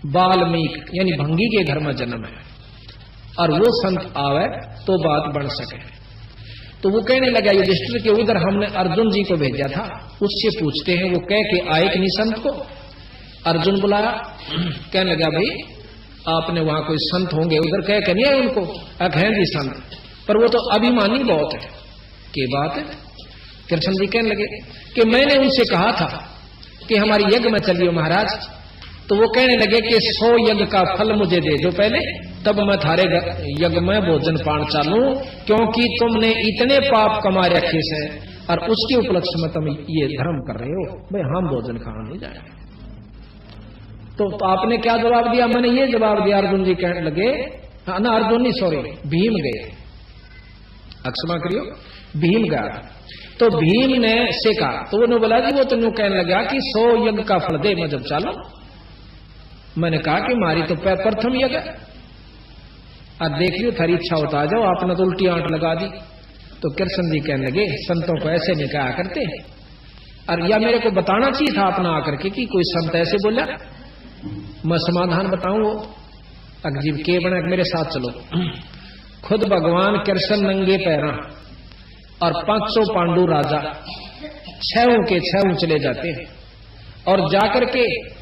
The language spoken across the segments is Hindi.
वाल्मीकि यानी भंगी के घर में जन्म है और वो संत आवे तो बात बढ़ सके। तो वो कहने लगा युधिष्ठिर के उधर हमने अर्जुन जी को भेजा था, उससे पूछते हैं वो कह के आए कि नहीं संत को। अर्जुन बुलाया, कहने लगा भाई आपने वहां कोई संत होंगे, उधर कह के नहीं आए उनको, हैं जी संत, पर वो तो अभिमानी बहुत है। के बात है? कृष्ण जी कहने लगे कि मैंने उनसे कहा था कि हमारी यज्ञ में चलियो महाराज, तो वो कहने लगे कि 100 यज्ञ का फल मुझे दे दो पहले, तब मैं थारे यज्ञ में भोजन पान चालू, क्योंकि तुमने इतने पाप कमा रखे से और उसके उपलक्ष्य में तुम ये धर्म कर रहे हो, भाई हम भोजन खाना नहीं जाए। तो आपने क्या जवाब दिया? मैंने ये जवाब दिया, अर्जुन जी कहने लगे, ना अर्जुन नहीं सॉरी भीम गए, क्षमा करियो, भीम गया। तो भीम ने से कहा, तो उन्होंने बोला जी वो तो कहने लगा कि 100 यज्ञ का फल दे मैं जब चालू। मैंने कहा कि मारी तो प्रथम यज्ञ, और देख लियो थारी इच्छा होता आ जाओ, आपने तो उल्टी आंट लगा दी। तो कृष्ण जी कहने लगे संतों को ऐसे नहीं कहा करते, और या मेरे को बताना चाहिए था अपना आकर के कि कोई संत ऐसे बोला, मैं समाधान बताऊं। वो अजीब के बना, मेरे साथ चलो। खुद भगवान कृष्ण नंगे पैरा और 500 पांडु राजा 6 के 6 चले जाते हैं, और जाकर के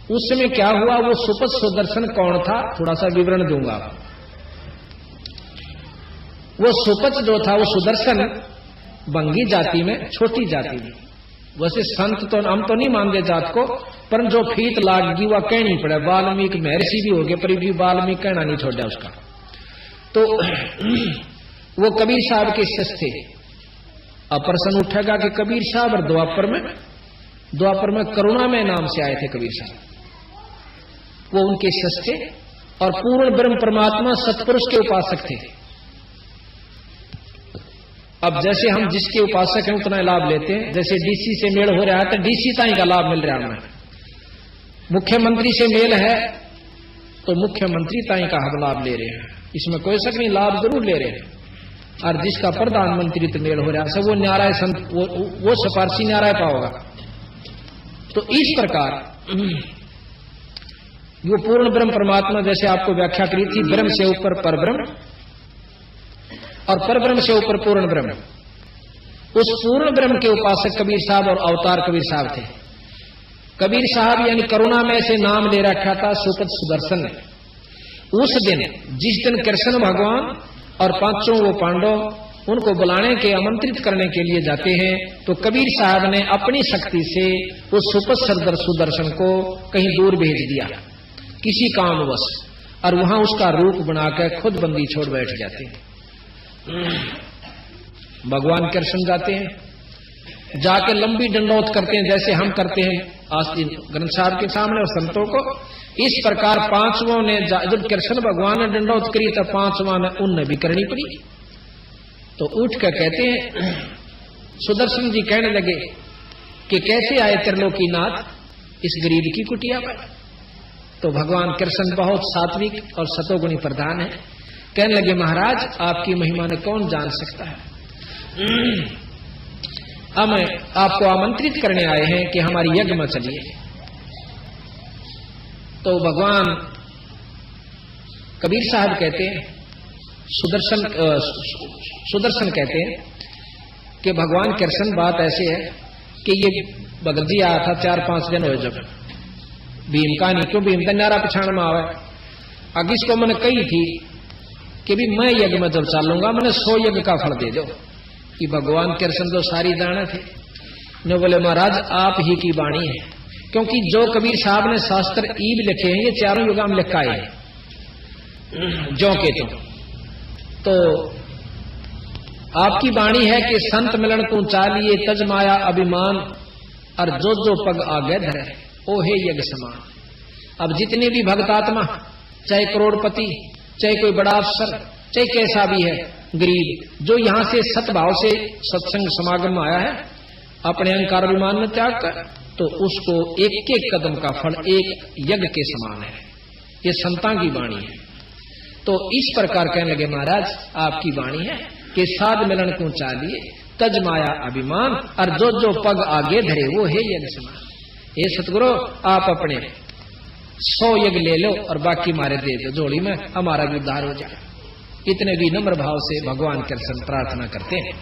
उस समय क्या हुआ, वो सुपथ सुदर्शन कौन था थोड़ा सा विवरण दूंगा। वो सुपथ जो था वो सुदर्शन बंगी जाति में छोटी जाति में, वैसे संत तो हम तो नहीं मानते जात को, पर जो फीत लाग गई वह कहनी पड़े। वाल्मीकि महर्षि भी हो गए पर भी वाल्मीकि कहना नहीं छोड़ा उसका। तो वो कबीर साहब के शिष्य थे। अब प्रश्न उठेगा कि कबीर साहब और द्वापर में करुणा में नाम से आए थे कबीर साहब, वो उनके शिष्य थे और पूर्ण ब्रह्म परमात्मा सतपुरुष के उपासक थे। अब जैसे हम जिसके उपासक हैं उतना लाभ लेते हैं, जैसे डीसी से मेल हो रहा है तो डीसी ताई का लाभ मिल रहा है हमें, मुख्यमंत्री से मेल है तो मुख्यमंत्री ताई का हम लाभ ले रहे हैं, इसमें कोई शक नहीं, लाभ जरूर ले रहे हैं। और जिसका प्रधानमंत्री तो मेल हो रहा है सब वो न्याराय संत, वो सिफारसी न्याराय पाओगा। तो इस प्रकार वो पूर्ण ब्रह्म परमात्मा, जैसे आपको व्याख्या करी थी, ब्रह्म से ऊपर परब्रह्म और परब्रह्म से ऊपर पूर्ण ब्रह्म, उस पूर्ण ब्रह्म के उपासक कबीर साहब और अवतार कबीर साहब थे। कबीर साहब यानी करुणा में से नाम ले रखा था सुपथ सुदर्शन ने। उस दिन जिस दिन कृष्ण भगवान और 500 वो पांडव उनको बुलाने के आमंत्रित करने के लिए जाते हैं, तो कबीर साहब ने अपनी शक्ति से उस सुपथ सुदर्शन को कहीं दूर भेज दिया किसी कामवश, और वहां उसका रूप बनाकर खुद बंदी छोड़ बैठ जाते हैं। भगवान कृष्ण जाते हैं, जाके लंबी दंडौत करते हैं जैसे हम करते हैं आस्तीन ग्रंथ साहब के सामने और संतों को। इस प्रकार 5वां ने जब कृष्ण भगवान ने दंडौत करी तो 5वां ने उनने भी करनी पड़ी। तो उठ कर कहते हैं, सुदर्शन जी कहने लगे कि कैसे आए त्रिलोकीनाथ इस गरीब की कुटिया पर। तो भगवान कृष्ण बहुत सात्विक और सतोगुणी प्रधान है, कहने लगे महाराज आपकी महिमा ने कौन जान सकता है, हम आपको आमंत्रित करने आए हैं कि हमारी यज्ञ में चलिए। तो भगवान कबीर साहब कहते हैं, सुदर्शन कहते हैं कि भगवान कृष्ण बात ऐसे है कि ये भगत जी आया था 4-5 दिन हो जब भीम का नहीं, क्यों भीम का नारा पछाण में आवे। अग इसको मैंने कही थी कि भी मैं यज्ञ में जब चालूंगा मैंने 100 यज्ञ का फल दे दो। कि भगवान कृष्ण तो सारी दाना थे, ने बोले महाराज आप ही की वाणी है, क्योंकि जो कबीर साहब ने शास्त्र ईब लिखे हैं ये चारों युगा में लिखा है जो के तो आपकी वाणी है कि संत मिलन तू चालिए तज माया अभिमान, और जो पग आगे धरे ओ हे यज्ञ समान। अब जितने भी भक्तात्मा, चाहे करोड़पति, चाहे कोई बड़ा अफसर, चाहे कैसा भी है गरीब, जो यहां से सतभाव से सत्संग समागम में आया है, अपने अहंकार अभिमान में त्याग कर, तो उसको एक एक कदम का फल एक यज्ञ के समान है। ये संतां की वाणी है। तो इस प्रकार कहने लगे महाराज आपकी वाणी है कि साध मिलन को चालिए तज माया अभिमान, और जो पग आगे धरे वो है यज्ञ समान। हे सतगुरु आप अपने 100 यज्ञ ले लो और बाकी मारे दे दो जोड़ी में, हमारा भी उद्धार हो जाए। इतने विनम्र भाव से भगवान कृष्ण प्रार्थना करते हैं।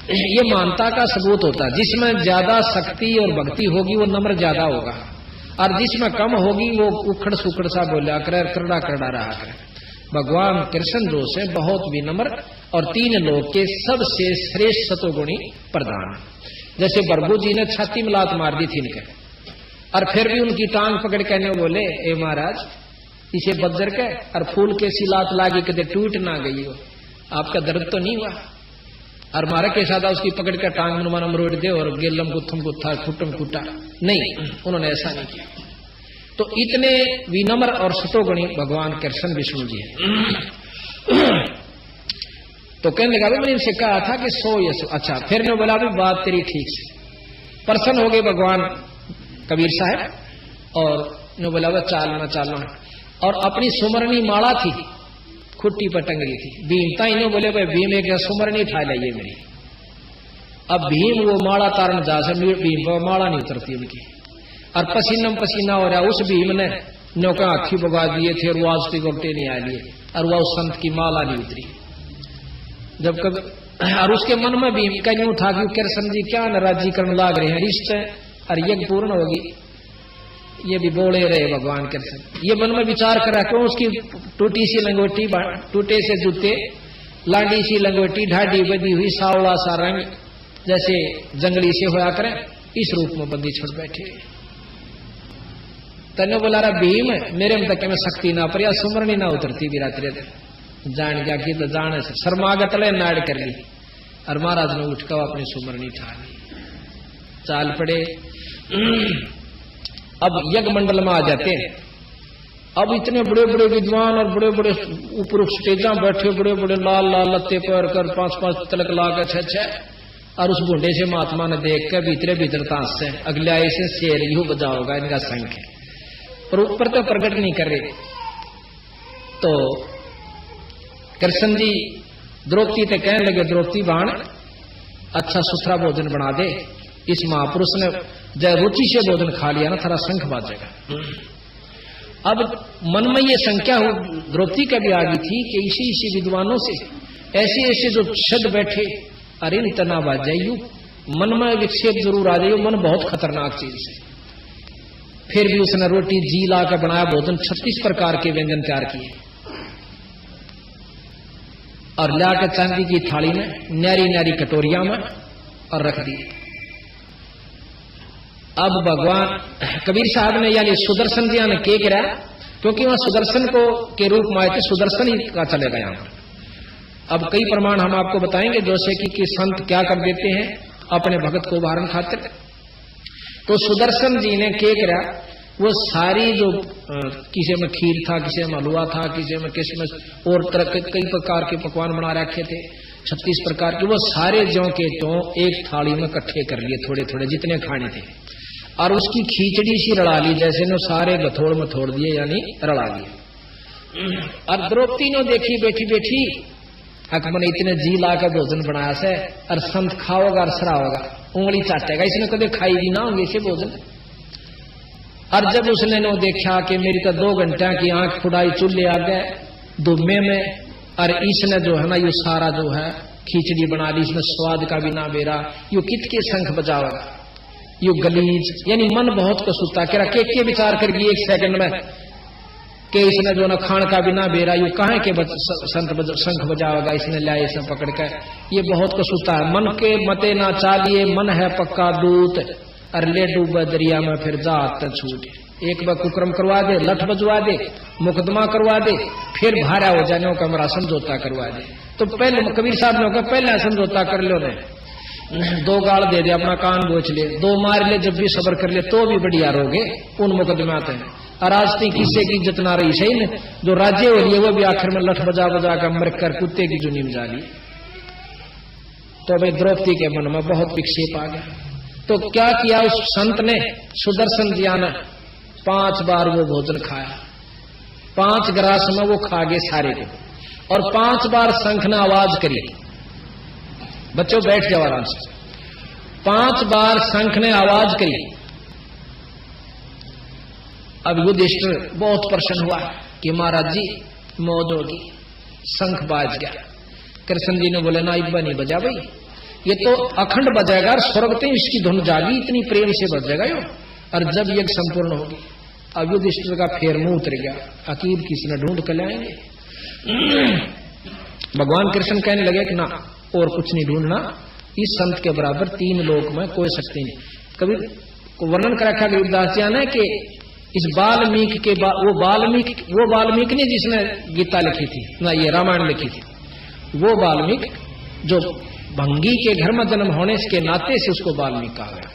ये मानता का सबूत होता है। जिसमें ज्यादा शक्ति और भक्ति होगी वो नम्र ज्यादा होगा, और जिसमें कम होगी वो उखड़ सुखड़ सा बोला करे, करड़ा करड़ा रहा करे। भगवान कृष्ण जो से बहुत विनम्र और 3 लोक के सबसे श्रेष्ठ सतोगुणी प्रधान। जैसे प्रभु जी ने छाती में लात मार दी थी इनके, और फिर भी उनकी टांग पकड़ के बोले, ए महाराज इसे बज्जर के और फूल के सी लात लागी कदे टूट ना गई हो, आपका दर्द तो नहीं हुआ? और मारा के साथ उसकी पकड़ कर टांग मनमाना मरोड़ दे और गेलम गुत्थम गुत्था खुटम खुटा, नहीं, उन्होंने ऐसा नहीं किया। तो इतने विनम्र और सतोगुणी भगवान कृष्ण विष्णु जी हैं। तो कहने लगा मैंने इनसे कहा था कि 100 या 100। अच्छा, फिर ने बोला भी बात तेरी ठीक से। प्रसन्न हो गए भगवान कबीर साहब, और ने बोला वह चालना। और अपनी सुमरनी माला थी खुट्टी पर टंग रही थी। भीम ताइने बोले भाई भीम एक सुमरनी ठा लाइए मेरी। अब भीम वो माला तारण जा से भीम पर माला नहीं उतरती उनकी, और पसीना हो रहा। उस भीम ने नौका आखी बगा दिए थे और वाज के गोटे नहीं आ लिए, और वह उस संत की माला नहीं उतरी। जब कभी और उसके मन में भीम का यूं था कि कृष्ण जी क्या नाराजी करने लाग रहे हैं, रिश्ते और यज्ञ पूर्ण होगी, ये भी बोले रहे भगवान कृष्ण। ये मन में विचार करा क्यों उसकी टूटी सी लंगोटी, टूटे से जूते, लाडी सी लंगोटी, ढाडी बदी हुई, सावला सा रंग जैसे जंगली से होया करें, इस रूप में बंदी छोड़ बैठे। तने बोला रहा भीम मेरे में तक में शक्ति ना पर, सुमरनी ना उतरती भी रात्रि जान गया कि तो जाने से शर्मागत ले नाड़ कर ली, और महाराज ने उठकर अपनी सुमरनी ठा ली, चाल पड़े। अब यज्ञ मंडल में आ जाते हैं। अब इतने बड़े बड़े विद्वान और बड़े बड़े ऊपर स्टेजा बैठे, बड़े बड़े लाल लाल लत्ते पर कर 5-5 तिलक ला के 6-6, और उस बूढ़े से महात्मा ने देख कर भीतर तांस से अगले आए से शेर यू बजाओगा इनका संख है, पर ऊपर तो प्रकट नहीं कर रहे। तो कृष्ण जी द्रौपदी ते कहने लगे, द्रौपदी बाण अच्छा सुथरा भोजन बना दे। इस महापुरुष ने जब रुचि से भोजन खा लिया ना, थोड़ा शंख बाजेगा। अब मन में ये संख्या द्रौपदी का भी आ गई थी कि इसी विद्वानों से ऐसे जो छद बैठे, अरे इतना बाज जाइयो, मन में विक्षेप जरूर आ जाइयो, मन बहुत खतरनाक चीज है। फिर भी उसने रोटी जी ला कर बनाया भोजन, 36 प्रकार के व्यंजन तैयार किए, और लाकर चांदी की थाली में न्यारी न्यारी कटोरिया में और रख दिए। अब भगवान कबीर साहब ने यानी सुदर्शन जी ने क्या करा, क्योंकि वहां सुदर्शन को के रूप में आए थे, सुदर्शन ही का चलेगा यहां पर। अब कई प्रमाण हम आपको बताएंगे, जैसे कि संत क्या कर देते हैं अपने भगत को उदाहरण खातिर। तो सुदर्शन जी ने क्या करा, वो सारी जो किसी में खीर था, किसी में हलवा था, किसी में किसमें और तरह के कई प्रकार के पकवान बना रखे थे, 36 प्रकार के, वो सारे ज्यों के त्यों एक थाली में इकट्ठे कर लिए, थोड़े थोड़े जितने खाने थे, और उसकी खींचड़ी सी रड़ा ली, जैसे ने सारे गथोड़ में छोड़ दिए, यानी रड़ा दिए। और द्रौपदी ने देखी बैठी बैठी, मैंने इतने जी ला कर भोजन बनाया से, और संत खाओगा और सराओगा, उंगली चाटेगा, इसने कभी खाई भी ना होंगे इसे भोजन। और जब उसने नो देखा कि मेरी तो 2 घंटा की आंख फुड़ाई चूल्हे आ गए दुम्मे में, और इसने जो है ना ये सारा जो है खिचड़ी बना ली, इसमें स्वाद का भी ना बेरा, यू कित के शंख बजाओगा, यू गलीज, यानी मन बहुत कसूता करा के विचार कर गई 1 सेकंड में कि इसने जो ना खान का भी ना बेरा, यू कहाँ के शंख बजाओगा, इसने लाए इसे पकड़ कर, ये बहुत कसूता है। मन के मते ना चालिए, मन है पक्का दूत, और ले डूबा दरिया में फिर जात छूट। एक बार कुक्रम करवा दे, लठ बजवा दे, मुकदमा करवा दे, फिर भारा हो जाने का मेरा समझौता करवा दे। तो पहले कबीर साहब ने कहा पहले समझौता कर लो, ने 2 गाल दे दे, अपना कान बोच ले, 2 मार ले, जब भी सबर कर ले तो भी बढ़िया रहोगे उन मुकदमाते हैं। और आज तक किसी की इज्जत ना रही, सही ने जो राज्य हो रही है वो भी आखिर में लठ बजा बजा कर मर कर कुत्ते की जुनी में जा ली। तो भाई द्रौपदी के मन में बहुत विक्षेप आ गया। तो क्या किया उस संत ने, सुदर्शन जी ने 5 बार वो भोजन खाया, 5 ग्रास में वो खा गए सारे को, और 5 बार शंख ने आवाज करी, बच्चों बैठ जाओ आराम से, 5 बार शंख ने आवाज करी, अब युधिष्ठिर बहुत प्रसन्न हुआ कि महाराज जी मौज होगी, शंख बाज गया। कृष्ण जी ने बोले ना इब्बा नहीं बजा भाई, ये तो अखंड बजाएगा और स्वर्ग में इसकी धुन जागी, इतनी प्रेम से बजेगा यो। और जब यज्ञ संपूर्ण होगी, अब युधिष्ठिर का फेर मुंह उतर गया, अकीब किसने ढूंढ कर लाएंगे। भगवान कृष्ण कहने लगे कि ना और कुछ नहीं ढूंढना, इस संत के बराबर 3 लोक में कोई शक्ति नहीं। कभी को वर्णन कर रखा गरीबदास जी ने कि इस वाल्मीकि के वो वाल्मीकि ने जिसने गीता लिखी थी ना, ये रामायण लिखी थी, वो वाल्मीकि जो भंगी के घर में जन्म होने के नाते से उसको वाल्मीकि कहा गया।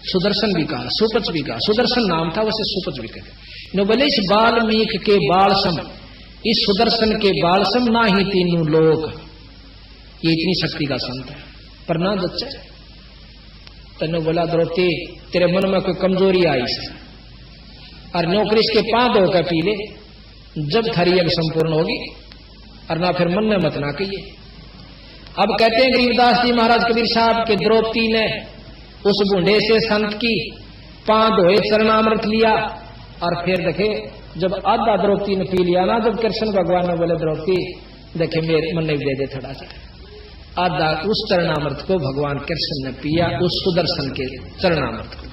सुदर्शन भी कहा, सुपच भी कहा, सुदर्शन नाम था वैसे सुपच भी कहते। बोले इस वाल्मीकि के बालसम, इस सुदर्शन के बालसम ना ही 3 लोक, ये इतनी शक्ति का संत है। पर ना बच्चा तने बोला द्रौपदी तेरे मन में कोई कमजोरी आई से, और नौकरी के 5 धोकर पी ले, जब थारी यज्ञ संपूर्ण होगी, और ना फिर मन में मत ना कहिए। अब कहते हैं गरीबदास जी महाराज कबीर साहब के द्रौपदी ने उस बूढ़े से संत की 5 धोए चरणामृत लिया, और फिर देखे जब आधा द्रौपदी ने पी लिया ना, जब कृष्ण भगवान ने बोले द्रौपदी देखे मेरे मन ने दे दे थोड़ा सा, आधा उस चरणामृत को भगवान कृष्ण ने पिया, उस सुदर्शन के चरणामृत को।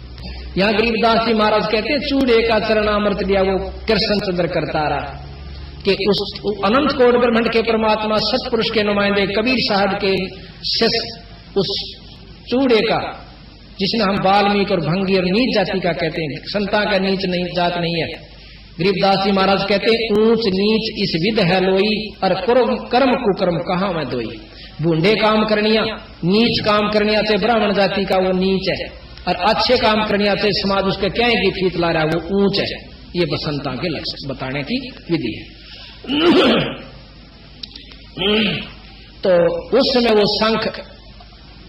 यहाँ गरीबदास जी महाराज कहते हैं चूड़े का चरणामृत लिया वो कृष्ण चंद्र करता रहा कि उस अनंत कोट ब्रह्मांड के परमात्मा सतपुरुष के नुमाइंदे कबीर साहब के शिष्य उस चूड़े का, जिसने हम वाल्मीकि और भंगी और नीच जाति का कहते हैं, संता का नीच नहीं जात नहीं है। गरीबदास जी महाराज कहते हैं ऊंच नीच इस विध है लोई, और कर्म कुकर्म कहाँ मैं दोई। बूढ़े काम करनिया, नीच काम करनिया से ब्राह्मण जाति का वो नीच है, और अच्छे काम करनिया से समाज उसके क्या की फीत ला रहा है वो ऊंच है। ये बसंता के लक्ष्य बताने की विधि है। तो उस समय वो शंख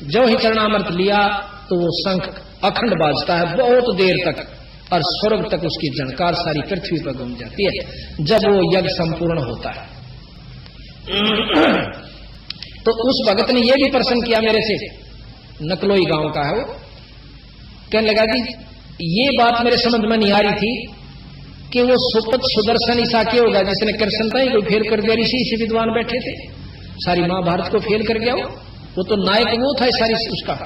जो ही चरणामृत लिया तो वो शंख अखंड बाजता है बहुत देर तक, और स्वर्ग तक उसकी झनकार सारी पृथ्वी पर गूंज जाती है जब वो यज्ञ संपूर्ण होता है। तो उस भगत ने यह भी प्रश्न किया मेरे से, नकलोई गांव का है वो, कहने लगा कि ये बात मेरे समझ में नहीं आ रही थी कि वो सुपथ सुदर्शन ईसा क्या होगा जिसने कृष्णता ही कोई फेल कर दिया। ऋषि इसी विद्वान बैठे थे, सारी महाभारत को फेल कर गया वो तो नायक वो था सारी उसका,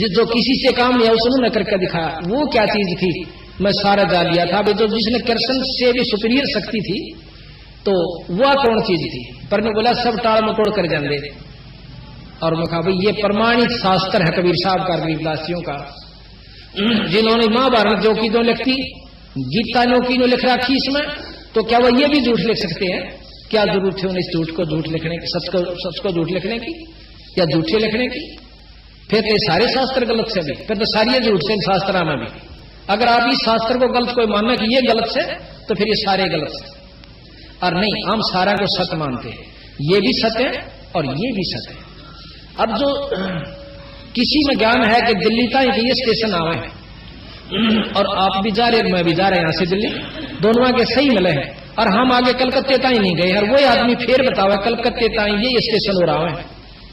जो किसी से काम लिया उसने न करके दिखाया। वो क्या चीज थी मैं सारा जान लिया था, जो जिसने कृष्ण से भी सुपीरियर शक्ति थी तो वह कौन चीज थी। पर मैं बोला सब टाल मटोड़ कर जाने, और मैं कहा भाई ये प्रमाणित शास्त्र है कबीर साहब का, गरीबदासियों का, जिन्होंने महाभारत जो की जो लिखती, गीता जो की जो लिख रखी इसमें, तो क्या वह ये भी झूठ लिख सकते हैं? क्या जरूरत है उन्हें इस झूठ को झूठ लिखने की, सच को झूठ लिखने की या झूठे लिखने की? फिर तो सारे शास्त्र गलत से भी, फिर तो सारी झूठ से शास्त्र में भी। अगर आप इस शास्त्र को गलत कोई मानना कि ये गलत से, तो फिर ये सारे गलत से। और नहीं, हम सारा को सत्य मानते हैं, ये भी सत्य है और ये भी सत्य है। अब जो किसी में ज्ञान है कि दिल्ली तक ये स्टेशन आवे हैं और आप भी जा रहे मैं भी जा रहे हैं यहां से दिल्ली, दोनों आगे सही मिले हैं, और हम आगे कलकत्ते तक नहीं गए, और वही आदमी फिर बतावा कलकत्ते तक ये स्टेशन हो रहा है,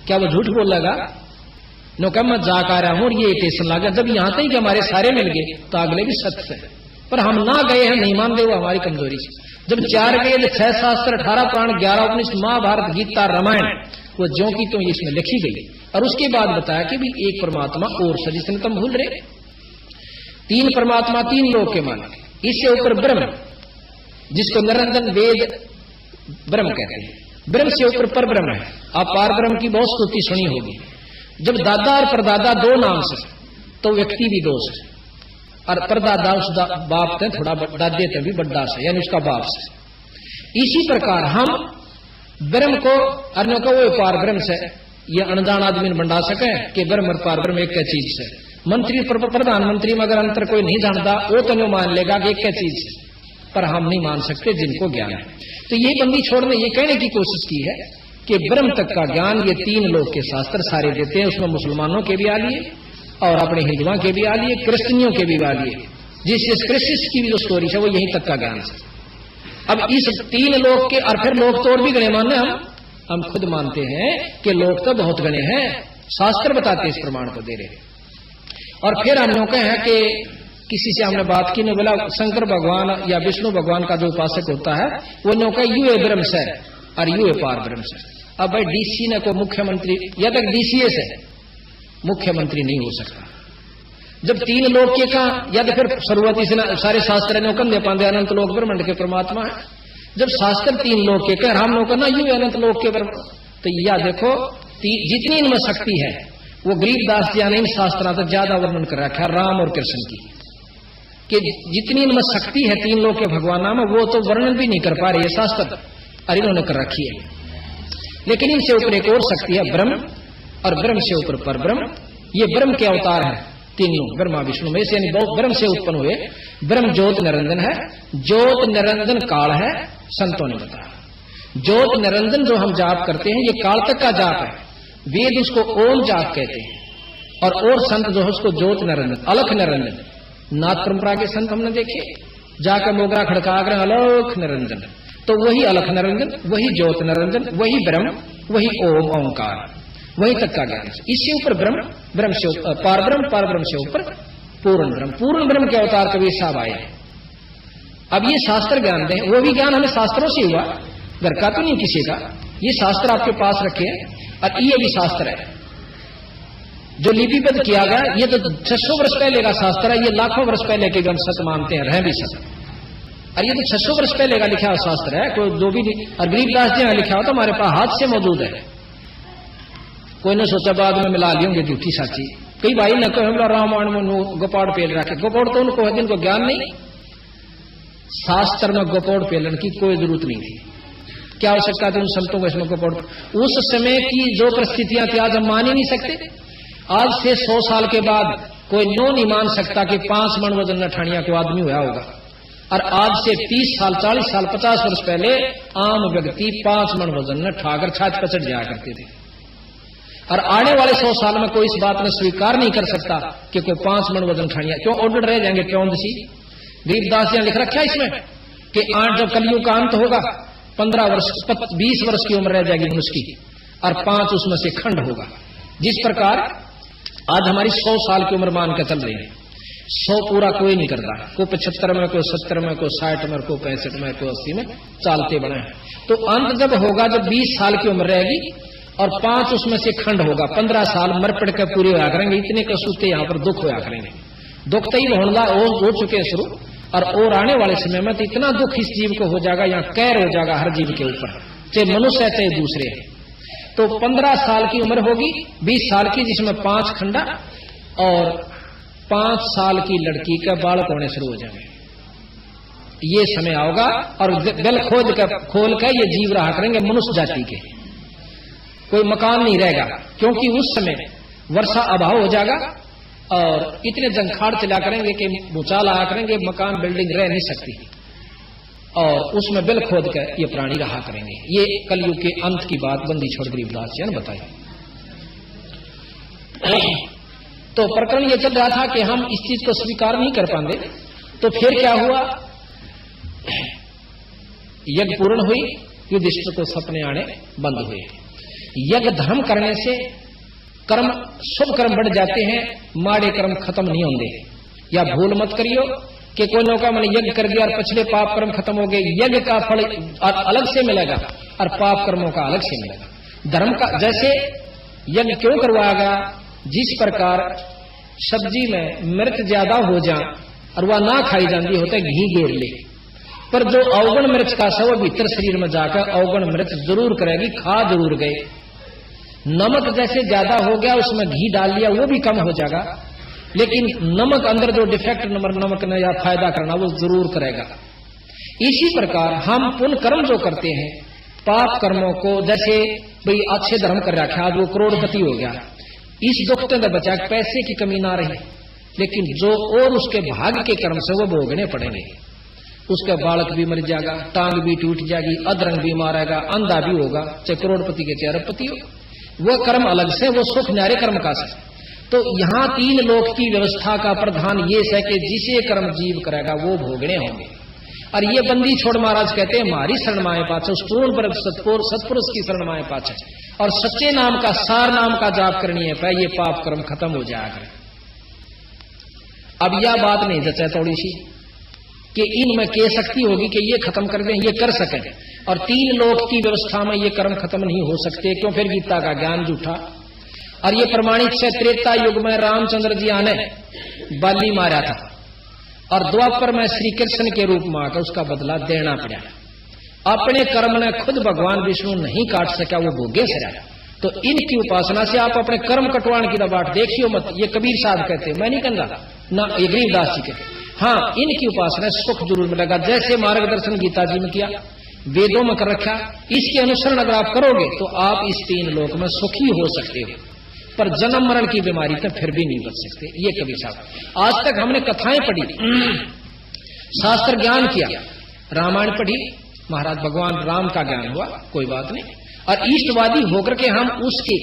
क्या वो झूठ बोल लगा? नो कह मैं जा कर रहा हूं और ये स्टेशन लगा, जब यहां तक हमारे सारे मिल गए तो अगले भी सत्य है, पर हम ना गए हैं, नहीं मानते वो हमारी कमजोरी से। जब 4 वेद 6 शास्त्र 18 प्राण 11 उपनिषद महाभारत गीता रामायण वो ज्यों की तो इसमें लिखी गई, और उसके बाद बताया कि भी एक परमात्मा और सजिशन तुम भूल रहे, 3 परमात्मा 3 लोक के मालिक, इससे ऊपर ब्रह्म जिसको निरंजन वेद ब्रह्म कहते हैं, ब्रह्म से ऊपर पर ब्रह्म है। आप पार ब्रह्म की बहुत स्तुति सुनी होगी। जब दादा और परदादा 2 नाम से तो व्यक्ति भी 2 से, और परदादा उस बाप थे थोड़ा दादे थे भी बड्डा से, यानी उसका बाप से। इसी प्रकार हम ब्रह्म को अन्य को वो पार ब्रह्म से, ये अनजान आदमी बंडा सके कि ब्रह्म और पार ब्रह्म एक चीज से। मंत्री प्रधानमंत्री में अगर अंतर कोई नहीं जानता वो तो नहीं मान लेगा कि एक चीज से, पर हम नहीं मान सकते जिनको ज्ञान है। तो ये बंदी छोड़ने ये कहने की कोशिश की है कि ब्रह्म तक का ज्ञान ये 3 लोक के शास्त्र सारे देते हैं, उसमें मुसलमानों के भी आ लिए और अपने हिंदुओं के भी आ लिए, क्रिश्चियनों के भी आ लिए, जिस क्रिश्चियन की भी जो स्टोरी है वो यही तक का ज्ञान है। अब इस 3 लोक के, और फिर लोग तो और भी गणे मानने, हम खुद मानते हैं कि लोग तो बहुत गणे हैं, शास्त्र बताते इस प्रमाण को दे रहे। और फिर हम लोग हैं कि किसी से हमने बात की, ने बोला शंकर भगवान या विष्णु भगवान का जो उपासक होता है वो ने कहा यू है ब्रह्म से और यू है पार ब्रह्म से। अब भाई डीसी ने को मुख्यमंत्री या तक डीसीए से मुख्यमंत्री नहीं हो सकता। जब तीन लोक के कहा या तो फिर शुरुआती से सारे शास्त्र ने कंधे पांदे अनंत लोक ब्रह्मांड के परमात्मा है। जब शास्त्र तीन लोक के कह राम लोग ना यू अनंत लोक के ब्रह्म, तो या देखो जितनी इनमें शक्ति है वो गरीबदास जी ने इन शास्त्रों तक ज्यादा वर्णन कर रखा है राम और कृष्ण की, कि जितनी इनमें शक्ति है तीन लोग के भगवान नाम वो तो वर्णन भी नहीं कर पा रहे शास्त्र, और इन्होंने कर रखी है। लेकिन इनसे ऊपर एक और शक्ति है ब्रह्म, और ब्रह्म से ऊपर पर ब्रह्म। ये ब्रह्म के अवतार है तीनों, ब्रह्मा विष्णु में से, यानी बहुत ब्रह्म से उत्पन्न हुए। ब्रह्म ज्योत निरंजन है, ज्योत निरंजन काल है, संतों ने बताया। ज्योत निरंजन जो हम जाप करते हैं ये काल तक का जाप है, वेद उसको ओम जाप कहते हैं, और संत जो है उसको ज्योत निरंजन अलख निरंजन। नाथ परंपरा के संत हमने देखे जाकर मोगरा खड़का कर अलख निरंजन, तो वही अलख निरंजन, वही ज्योत निरंजन, वही ब्रह्म, वही ओम ओंकार, वही तक का ज्ञान। इससे ऊपर ब्रह्म, ब्रह्म से पार ब्रह्म से ऊपर पूर्ण ब्रह्म। पूर्ण ब्रह्म के अवतार कबीर साहब आए हैं। अब ये शास्त्र ज्ञान दें, वो भी ज्ञान हमें शास्त्रों से हुआ, घर का तो नहीं किसी का। ये शास्त्र आपके पास रखे हैं, और ये भी शास्त्र है जो लिपिबद्ध किया गया। ये तो 600 वर्ष पहले का शास्त्र है, ये लाखों वर्ष पहले के हम सत्य मानते हैं, रह भी सत्य। और ये तो 600 वर्ष पहले का लिखा हुआ शास्त्र है, कोई जो भी नहीं। और गरीबदास जी ने लिखा हो तो हमारे पास हाथ से मौजूद है, कोई ने सोचा बाद में मिला लियोगे झूठी साची। कई भाई न कहो रामायण में गोपाड़ पेल रखे, गोपाड़ तो उनको जिनको ज्ञान नहीं, शास्त्र में गोपाड़ पेलन की कोई जरूरत नहीं थी। क्या आवश्यकता थी उन संतों को इसमें गोपाड़? उस समय की जो परिस्थितियां थी आज हम मान ही नहीं सकते। आज से 100 साल के बाद कोई नो नहीं मान सकता कि 5 मन वजन नठानिया को आदमी हुआ होगा। और आज से 30 साल 40 साल 50 वर्ष पहले आम व्यक्ति 5 मन वजन न ठाकर छाछ पचट जाया करते थे। और आने वाले 100 साल में कोई इस बात में स्वीकार नहीं कर सकता कि कोई 5 मन वजन ठानिया क्यों ऑर्डर रह जाएंगे प्योंदसी। गरीबदास जी ने लिख रखा है इसमें कि 8 जब कलयुग का अंत होगा 15 वर्ष 20 वर्ष की उम्र रह जाएगी मनुष्य की, और 5 उसमें से खंड होगा। जिस प्रकार आज हमारी 100 साल की उम्र मान के चल रही है, 100 पूरा कोई नहीं करता, कोई 75 में, कोई 70 में, कोई 60 में, कोई 65 में, कोई 80 में चालते बने हैं। तो अंत जब होगा जब 20 साल की उम्र रहेगी और 5 उसमें से खंड होगा, 15 साल मर पड़ के पूरे होया करेंगे। इतने कसूते यहाँ पर दुख होया करेंगे, दुख तो ही हो चुके हैं शुरू, और आने वाले समय में तो इतना दुख इस जीव को हो जाएगा, यहाँ कैर हो जाएगा हर जीव के ऊपर, चाहे मनुष्य है चाहे दूसरे है। तो 15 साल की उम्र होगी, 20 साल की जिसमें 5 खंडा, और 5 साल की लड़की का बालक होने शुरू हो जाएंगे। ये समय आओगा और दिल खोल कर ये जीव रहा करेंगे मनुष्य जाति के, कोई मकान नहीं रहेगा, क्योंकि उस समय वर्षा अभाव हो जाएगा और इतने जंखाड़ चला करेंगे कि भूचाल आया करेंगे, मकान बिल्डिंग रह नहीं सकती, और उसमें बिल खोद कर ये प्राणी रहा करेंगे। ये कलयुग के अंत की बात बंदी छोड़ गरीबदास जी ने बताई। तो प्रकरण ये चल रहा था कि हम इस चीज को स्वीकार नहीं कर पाते, तो फिर क्या हुआ, यज्ञ पूर्ण हुई, युधिष्ठिर को सपने आने बंद हुए। यज्ञ धर्म करने से कर्म शुभ कर्म बढ़ जाते हैं, माड़े कर्म खत्म नहीं होंगे। या भूल मत करियो कि कोई लोग मैंने यज्ञ कर दिया और पिछले पाप कर्म खत्म हो गए। यज्ञ का फल अलग से मिलेगा और पाप कर्मों का अलग से मिलेगा। धर्म का जैसे यज्ञ क्यों करवाया गया, जिस प्रकार सब्जी में मिर्च ज्यादा हो जाए और वह ना खाई जाती होता घी घेर ले, पर जो अवगुण मिर्च का सव भीतर शरीर में जाकर अवगुण मिर्च जरूर करेगी, खा जरूर गए। नमक जैसे ज्यादा हो गया उसमें घी डाल लिया वो भी कम हो जाएगा, लेकिन नमक अंदर जो डिफेक्ट नमक ने या फायदा करना वो जरूर करेगा। इसी प्रकार हम पुण्य कर्म जो करते हैं, पाप कर्मों को, जैसे भाई अच्छे धर्म कर रखा, आज वो करोड़पति हो गया, इस दुख से बचा पैसे की कमी ना रही, लेकिन जो और उसके भाग्य के कर्म से वो भोगने पड़ेंगे। उसका बालक भी मर जाएगा, टांग भी टूट जाएगी, अधरंग भी मारेगा, अंधा भी होगा, चाहे करोड़पति के चाहे अरबपति हो, वह कर्म अलग से, वो सुख न्यारे कर्म का से। तो यहाँ 3 लोक की व्यवस्था का प्रधान ये है कि जिसे कर्म जीव करेगा वो भोगने होंगे। और ये बंदी छोड़ महाराज कहते हैं हमारी शरण माए पाछे, उस पूर्ण सत्पुरुष की शरण माए पाछे, और सच्चे नाम का सार नाम का जाप करनी है, ये पाप कर्म खत्म हो जाएगा। अब यह बात नहीं जचा थोड़ी सी कि इनमें के शक्ति होगी कि ये खत्म कर दें, ये कर सकें, और 3 लोक की व्यवस्था में ये कर्म खत्म नहीं हो सकते, क्यों? फिर गीता का ज्ञान झूठा। और ये प्रमाणित से त्रेता युग में रामचंद्र जी आने बाली मारा था, और द्वापर में श्री कृष्ण के रूप में आकर उसका बदला देना पड़ा। अपने कर्म ने खुद भगवान विष्णु नहीं काट सका, वो भोगे से रहा। तो इनकी उपासना से आप अपने कर्म कटवाण की दबाट देखियो मत। ये कबीर साहब कहते, मैं नहीं कहता ना, ये गरीबदास जी कहते। हाँ, इनकी उपासना सुख जरूर मिलेगा, जैसे मार्गदर्शन गीता जी में किया, वेदों में कर रखा। इसके अनुसरण अगर आप करोगे तो आप इस 3 लोक में सुखी हो सकते हो, पर जन्म मरण की बीमारी तो फिर भी नहीं बच सकते। ये कबीर साहब। आज तक हमने कथाएं पढ़ी, शास्त्र ज्ञान किया, रामायण पढ़ी, महाराज भगवान राम का ज्ञान हुआ, कोई बात नहीं। और ईष्टवादी होकर के हम उसके,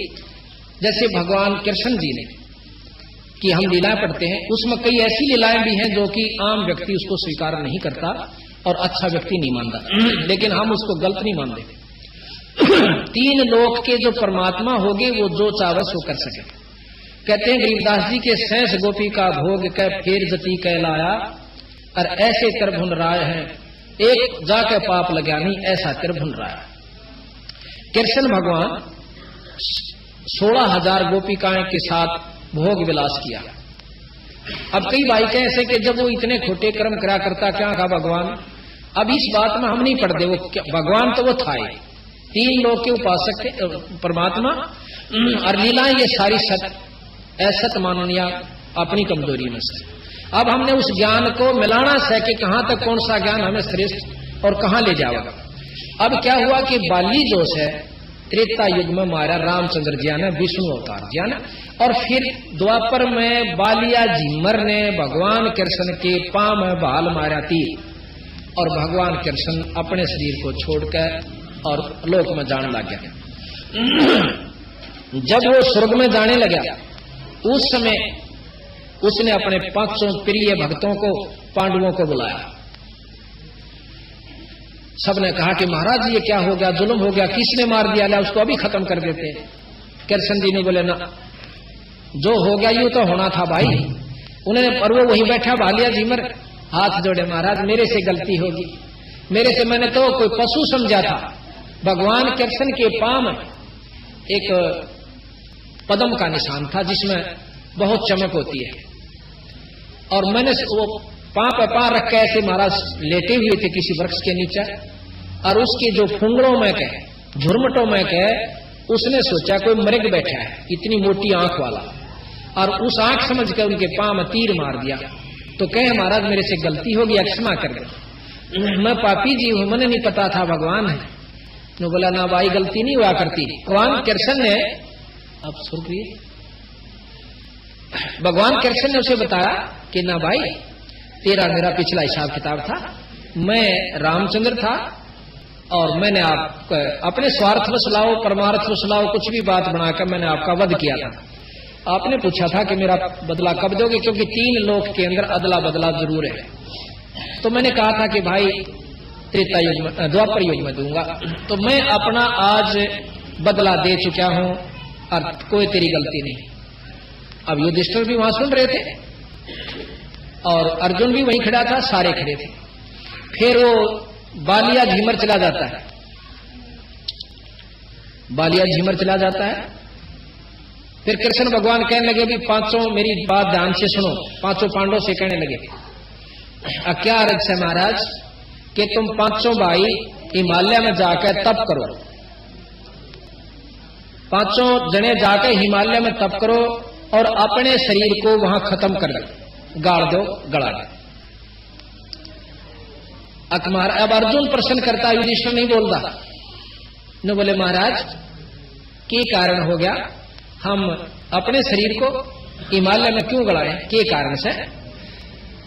जैसे भगवान कृष्ण जी ने कि हम लीलाएं पढ़ते हैं, उसमें कई ऐसी लीलाएं भी हैं जो कि आम व्यक्ति उसको स्वीकार नहीं करता और अच्छा व्यक्ति नहीं मानता, लेकिन हम उसको गलत नहीं मानते। 3 लोक के जो परमात्मा होगे वो जो चावस वो कर सके। कहते हैं गरीबदास जी के सैंस गोपी का भोग कह फेर जती कहलाया, और ऐसे कर भुन राय है, एक जाके पाप लगा नहीं, ऐसा कर भुन रहा है। कृष्ण भगवान 16,000 गोपिकाएं के साथ भोग विलास किया। अब कई भाई कहे ऐसे कि जब वो इतने खोटे कर्म करा करता, क्या कहा भगवान? अब इस बात में हम नहीं पढ़ते, वो भगवान तो वो था ही, 3 लोक के उपासक परमात्मा, और लीलाएं ये सारी सत असत माननिया अपनी कमजोरी में से। अब हमने उस ज्ञान को मिलाना है कि कहां तक कौन सा ज्ञान हमें श्रेष्ठ और कहां ले जाएगा। अब क्या हुआ कि बाली जोश है, त्रेता युग में मारा रामचंद्र जी ने, विष्णु अवतार जी ने, और फिर द्वापर में बालिया झिमर ने भगवान कृष्ण के पांव में भाल मारा तीर, और भगवान कृष्ण अपने शरीर को छोड़कर और लोक में जाने लग गया। जब वो स्वर्ग में जाने लगा, उस समय उसने अपने 500 प्रिय भक्तों को, पांडवों को बुलाया। सबने कहा कि महाराज ये क्या हो गया, जुल्म हो गया, किसने मार दिया, ला उसको अभी खत्म कर देते। कृष्ण जी ने बोले ना, जो हो गया यूं तो होना था भाई। उन्होंने, पर वो वहीं बैठा बालिया झिमर, हाथ जोड़े, महाराज मेरे से गलती होगी, मेरे से, मैंने तो कोई पशु समझा था। भगवान कृष्ण के पांव में एक पद्म का निशान था जिसमें बहुत चमक होती है, और मैंने वो पांव पे पांव रख के ऐसे महाराज लेटे हुए थे किसी वृक्ष के नीचे, और उसके जो फुंगड़ों में कहे, झुरमटों में कहे, उसने सोचा कोई मृग बैठा है, इतनी मोटी आंख वाला, और उस आंख समझ कर उनके पांव में तीर मार दिया। तो कहे महाराज मेरे से गलती होगी, क्षमा कर दे, मैं पापी जी हूं, मैंने नहीं पता था भगवान है। ने बोला ना भाई, गलती नहीं हुआ करती। भगवान कृष्ण ने, अब सुनिए, भगवान कृष्ण ने उसे बताया कि ना भाई, तेरा मेरा पिछला हिसाब किताब था, मैं रामचंद्र था, और मैंने आप अपने स्वार्थ वश लाओ, परमार्थ वश लाओ, कुछ भी बात बनाकर मैंने आपका वध किया था। आपने पूछा था कि मेरा बदला कब दोगे, क्योंकि 3 लोक के अंदर अदला बदला जरूर है। तो मैंने कहा था कि भाई त्रेता युग में, द्वापर युग में दूंगा। तो मैं अपना आज बदला दे चुका हूं, और कोई तेरी गलती नहीं। अब युधिष्ठिर भी वहां सुन रहे थे, और अर्जुन भी वहीं खड़ा था, सारे खड़े थे। फिर वो बालिया झिमर चला जाता है, बालिया झिमर चला जाता है। फिर कृष्ण भगवान कहने लगे भी 500 मेरी बात ध्यान से सुनो। 500 पांडवों से कहने लगे, क्या अर्ज है महाराज कि तुम 500 भाई हिमालय में जाकर तप करो, 500 जने जाकर हिमालय में तप करो, और अपने शरीर को वहां खत्म कर दो, गाड़ दो, गड़ा दो। अब अर्जुन प्रश्न करता, युधिष्ठिर नहीं बोलता। न बोले महाराज के कारण हो गया, हम अपने शरीर को हिमालय में क्यों गड़ाए, के कारण से?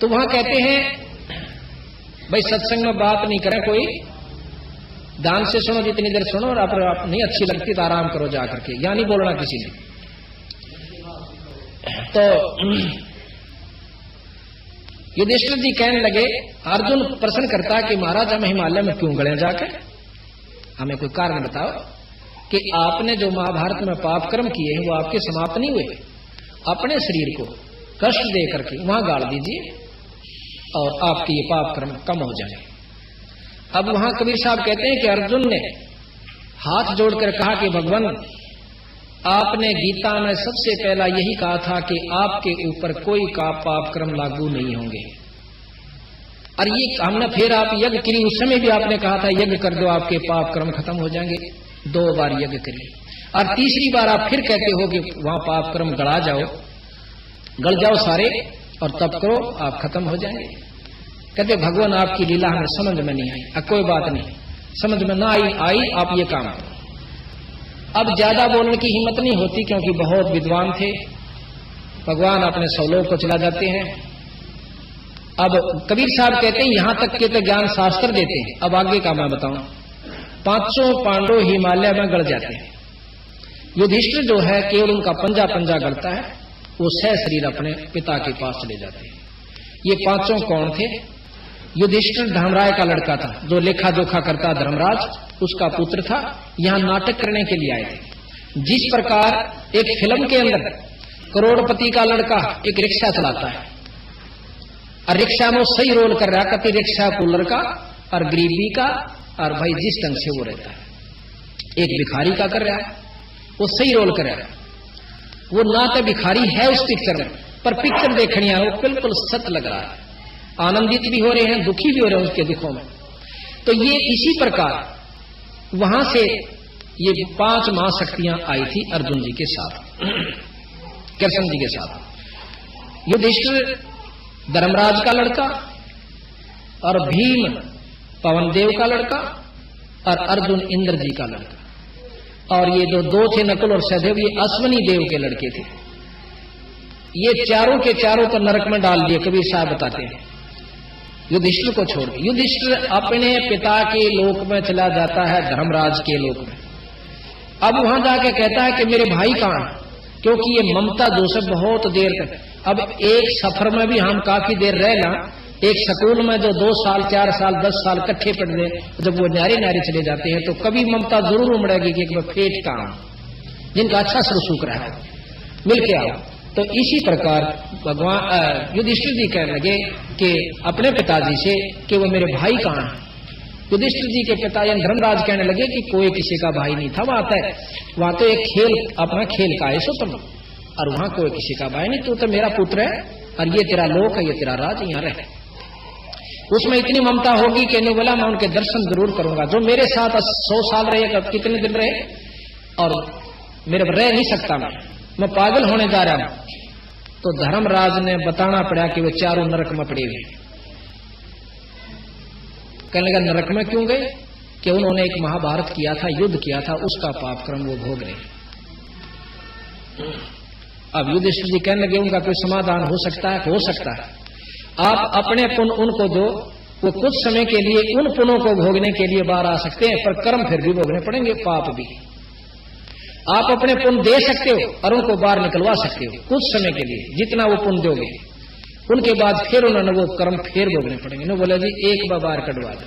तो वहां कहते हैं भाई सत्संग में बात नहीं करें, कोई ध्यान से सुनो, जितनी देर सुनो, और आप नहीं अच्छी लगती तो आराम करो जाकर के, या नहीं बोलना किसी ने। तो युधिष्ठिर जी कहने लगे, अर्जुन प्रश्न करता कि महाराज हम हिमालय में क्यों गड़े जाकर, हमें कोई कारण बताओ कि आपने जो महाभारत में पाप कर्म किए हैं वो आपके समाप्त नहीं हुए। अपने शरीर को कष्ट दे करके वहां गाड़ दीजिए और आपके ये पाप कर्म कम हो जाए। अब वहां कबीर साहब कहते हैं कि अर्जुन ने हाथ जोड़कर कहा कि भगवान, आपने गीता में सबसे पहला यही कहा था कि आपके ऊपर कोई का पाप कर्म लागू नहीं होंगे, और ये हमने फिर आप यज्ञ करी, उस समय भी आपने कहा था यज्ञ कर दो आपके पाप कर्म खत्म हो जाएंगे। 2 बार यज्ञ करी और तीसरी बार आप फिर कहते हो कि वहां पाप कर्म गड़ जाओ सारे और तब करो आप खत्म हो जाएंगे। कहते भगवान आपकी लीला हमें समझ में नहीं आई। कोई बात नहीं, समझ में ना आई आप ये काम करो। अब ज्यादा बोलने की हिम्मत नहीं होती क्योंकि बहुत विद्वान थे, भगवान अपने सौलोक को चला जाते हैं। अब कबीर साहब कहते हैं यहां तक के तो ज्ञान शास्त्र देते हैं, अब आगे का मैं बताऊं। 500 पांडव हिमालय में गड़ जाते हैं। युधिष्ठिर जो है केवल उनका पंजा गड़ता है, वो सह शरीर अपने पिता के पास चले जाते हैं। ये 5 कौन थे? युधिष्ठिर धर्मराय का लड़का था, जो लेखा जोखा करता धर्मराज, उसका पुत्र था। यहां नाटक करने के लिए आए थे। जिस प्रकार एक फिल्म के अंदर करोड़पति का लड़का एक रिक्शा चलाता है और रिक्शा में सही रोल कर रहा है, कति रिक्शा कूलर का और गरीबी का, और भाई जिस ढंग से वो रहता है एक भिखारी का कर रहा है, वो सही रोल कर रहा है। वो ना तो भिखारी है उस पिक्चर में, पर पिक्चर देखनी है वो बिल्कुल सत्य लग रहा है। आनंदित भी हो रहे हैं, दुखी भी हो रहे हैं उसके दुखों में। तो ये इसी प्रकार वहां से ये 5 महाशक्तियां आई थी अर्जुन जी के साथ, कृष्ण जी के साथ। युधिष्ठिर धर्मराज का लड़का और भीम पवन देव का लड़का और अर्जुन इंद्र जी का लड़का, और ये जो 2 थे नकुल और सहदेव, ये अश्वनी देव के लड़के थे। ये चारों के चारों तो नरक में डाल दिए, कबीर साहब बताते हैं युधिष्ठिर को छोड़ के। युधिष्ठिर अपने पिता के लोक में चला जाता है, धर्मराज के लोक में। अब वहां जाके कहता है कि मेरे भाई कहां है, क्योंकि ये ममता जोसेफ बहुत देर तक, अब एक सफर में भी हम काफी देर रहना, एक स्कूल में जो 2 साल 4 साल 10 साल इकट्ठे पढ़ने, जब वो न्यारे चले जाते हैं तो कभी ममता जरूर उमड़ेगी कि एक बार फेट काम जिनका अच्छा सुख रहा है मिल के आओ। तो इसी प्रकार भगवान युधिष्ठिर जी कहने लगे कि अपने पिताजी से कि वो मेरे भाई कहां है। युधिष्ठिर जी के पिता धर्मराज कहने लगे कि कोई किसी का भाई नहीं था, वहां तो एक खेल अपना खेल का है तुम, और वहां कोई किसी का भाई नहीं, तू तो मेरा पुत्र है और ये तेरा लोक है, ये तेरा राज, यहाँ रहे। उसमें इतनी ममता होगी कि नहीं बोला मैं उनके दर्शन जरूर करूंगा, जो मेरे साथ 100 साल रहे, कितने दिन रहे, और मेरे रह नहीं सकता, मैं पागल होने जा रहा हूं। तो धर्मराज ने बताना पड़ा कि वे चारों नरक में पड़े हुए। कहने लगा नरक में क्यों गए? कि उन्होंने एक महाभारत किया था, युद्ध किया था, उसका पाप कर्म वो भोग रहे। अब युधिष्ठिर जी कहने लगे उनका कोई समाधान हो सकता है? हो सकता है। आप अपने पुण्य उनको दो, वो कुछ समय के लिए उन पुण्यों को भोगने के लिए बाहर आ सकते हैं, पर कर्म फिर भी भोगने पड़ेंगे, पाप भी। आप अपने पुण्य दे सकते हो और उनको बाहर निकलवा सकते हो कुछ समय के लिए, जितना वो पुण्य दोगे, उनके बाद फिर उन्होंने वो कर्म फिर भोगने पड़ेंगे। ने बोला जी एक बार बाहर कटवा दो।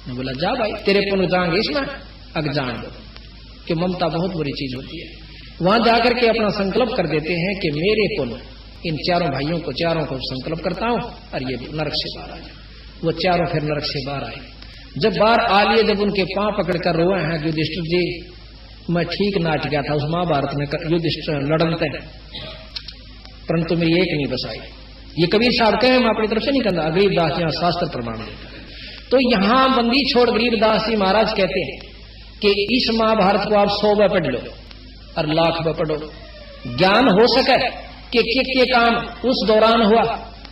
ने बोला जा भाई तेरे पुण्य जाएंगे इसमें, अग जान दो, कि ममता बहुत बुरी चीज होती है। वहां जाकर के अपना संकल्प कर देते हैं कि मेरे पुण्य इन चारों भाइयों को, चारों को संकल्प करता हूं और ये नरक से बाहर आ जाए। वो चारों फिर नरक से बाहर आए। जब बाहर आ लिए, जब उनके पांव पकड़कर रोए हैं युधिष्ठिर जी, मैं ठीक नाट गया था उस महाभारत में, युधिष्ठिर लड़ते परंतु मेरी एक नहीं बसाई। ये कबीर साहब कहे मैं अपनी तरफ से नहीं करता, गरीबदास यहाँ शास्त्र प्रमाण देता। तो यहां बंदी छोड़ गरीबदास जी महाराज कहते हैं कि इस महाभारत को आप 100 बार पढ़ लो और 1,00,000 बार पढ़ो, ज्ञान हो सके कि क्या काम उस दौरान हुआ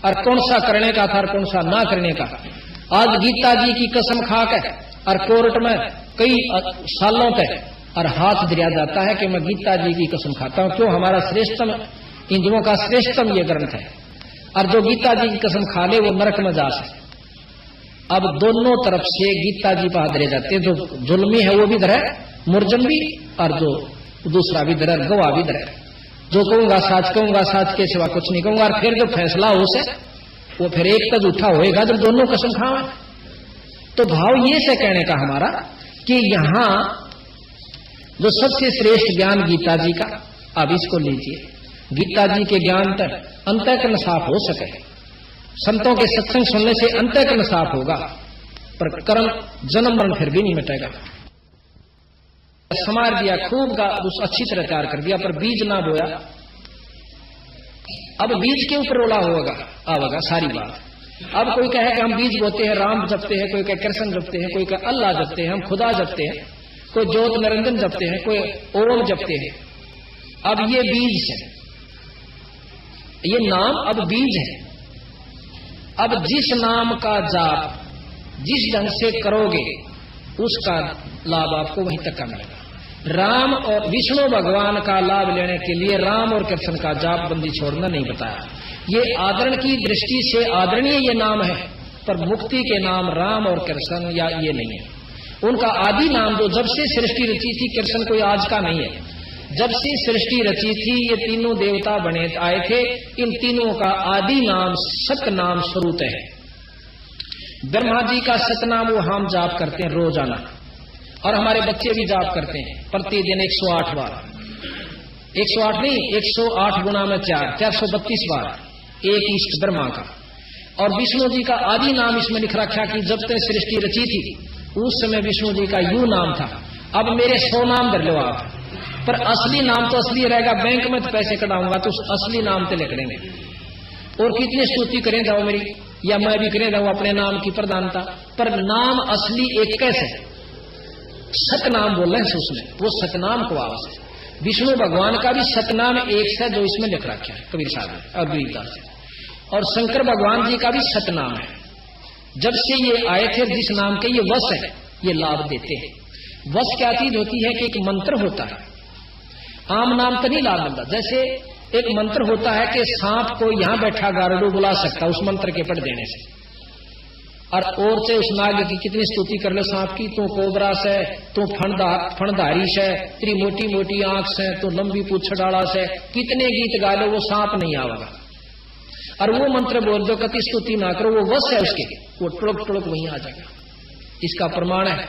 और कौन सा करने का था और कौन सा ना करने का। आज गीता जी की कसम खाकर और कोर्ट में कई सालों तक और हाथ दिया जाता है कि मैं गीता जी की कसम खाता हूं। क्यों? हमारा श्रेष्ठतम, हिंदुओं का श्रेष्ठतम ये ग्रंथ है, और जो गीता जी की कसम खा ले वो नरक में जा सके। अब दोनों तरफ से गीता जी पर हाथ दिए जाते हैं, जो जुल्मी है वो भी डरे, मुर्जम भी, और जो दूसरा भी डरे, गवाह भी डरे। जो कहूंगा साच के सिवा कुछ नहीं कहूंगा, और फिर जो फैसला हो से वो फिर एक तो झूठा होएगा जब दोनों कसम खावे। तो भाव ये से कहने का हमारा कि यहां जो सबसे श्रेष्ठ ज्ञान गीता जी का, अब इसको लीजिए गीता जी के ज्ञान तक अंतःकरण साफ हो सके, संतों के सत्संग सुनने से अंतःकरण साफ होगा, पर कर्म जन्म मरण फिर भी नहीं मिटेगा। समार दिया खूब का, उस अच्छी तरह तैयार कर दिया, पर बीज ना बोया। अब बीज के ऊपर रोला होगा सारी बात। अब कोई कहे कि हम बीज बोते हैं, राम जपते हैं, कोई कहे कृष्ण जपते हैं, कोई कहे अल्लाह जपते हैं, हम खुदा जपते हैं, कोई ज्योत निरंजन जपते हैं, कोई ओम जपते हैं। अब ये बीज है, ये नाम अब बीज है। अब जिस नाम का जाप जिस ढंग से करोगे उसका लाभ आपको वहीं तक का मिलेगा। राम और विष्णु भगवान का लाभ लेने के लिए राम और कृष्ण का जाप बंदी छोड़ना नहीं बताया। ये आदरण की दृष्टि से आदरणीय ये नाम है, पर मुक्ति के नाम राम और कृष्ण या ये नहीं है। उनका आदि नाम जो जब से सृष्टि रची थी, कृष्ण कोई आज का नहीं है, जब से सृष्टि रची थी ये तीनों देवता बने आए थे, इन तीनों का आदि नाम सतनाम स्वरूप है। ब्रह्मा जी का सतनाम वो हम जाप करते हैं रोजाना, और हमारे बच्चे भी जाप करते हैं प्रतिदिन 108 बार। 108 नहीं, 108 गुना में 4, 432 बार एक इष्ट ब्रह्मा का। और विष्णु जी का आदि नाम इसमें लिख रखा कि जब तक सृष्टि रची थी उस समय विष्णु जी का यू नाम था। अब मेरे 100 नाम धर लो आप, पर असली नाम तो असली रहेगा। बैंक में तो पैसे कटाऊंगा तो असली नाम तो लिख लेंगे। और कितनी स्तुति करें जाओ मेरी, या मैं भी करें जाऊं अपने नाम की प्रधानता, पर नाम असली एक कैसे सतनाम बोल रहे हैं उसमें, वो सतनाम को आवाज है। विष्णु भगवान का भी सतनाम एक है जो इसमें लिख रखा है कबीर साहब और गरीबदास, और शंकर भगवान जी का भी सतनाम है। जब से ये आए थे जिस नाम के ये वश है, ये लाभ देते हैं। वश क्या चीज होती है कि एक मंत्र होता है, आम नाम तो नहीं लाभ मिलता। जैसे एक मंत्र होता है कि सांप को यहां बैठा गारडू बुला सकता उस मंत्र के पढ़ देने से, और से उस नाग की कितनी स्तुति कर ले सांप की, तू कोबरा से, तू फणधारी से, तेरी मोटी मोटी आंख से, तू लंबी पूछ डाला से, कितने गीत गा लो वो सांप नहीं आवेगा। और वो मंत्र बोल दो कति स्तुति ना करो, वो वश है उसके, वो टुड़क टुड़क वहीं आ जाएगा। इसका प्रमाण है